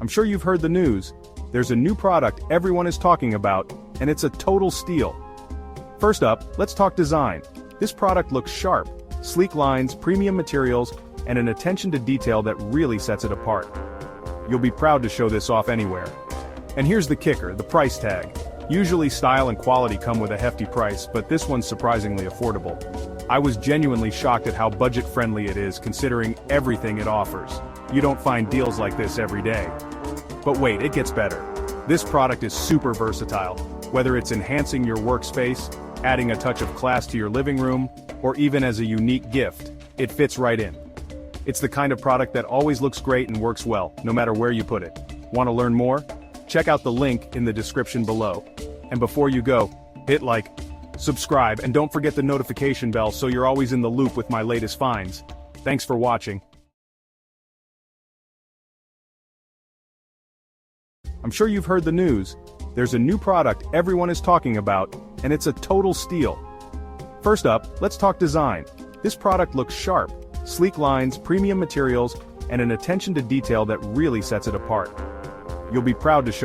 I'm sure you've heard the news. There's a new product everyone is talking about, and it's a total steal. First up, let's talk design. This product looks sharp, sleek lines, premium materials, and an attention to detail that really sets it apart. You'll be proud to show this off anywhere. And here's the kicker, the price tag. Usually style and quality come with a hefty price, but this one's surprisingly affordable. I was genuinely shocked at how budget-friendly it is considering everything it offers. You don't find deals like this every day. But wait, it gets better. This product is super versatile. Whether it's enhancing your workspace, adding a touch of class to your living room, or even as a unique gift, it fits right in. It's the kind of product that always looks great and works well, no matter where you put it. Want to learn more? Check out the link in the description below. And before you go, hit like, subscribe, and don't forget the notification bell so you're always in the loop with my latest finds. Thanks for watching. I'm sure you've heard the news. There's a new product everyone is talking about, and it's a total steal. First up, let's talk design. This product looks sharp, sleek lines, premium materials, and an attention to detail that really sets it apart. You'll be proud to show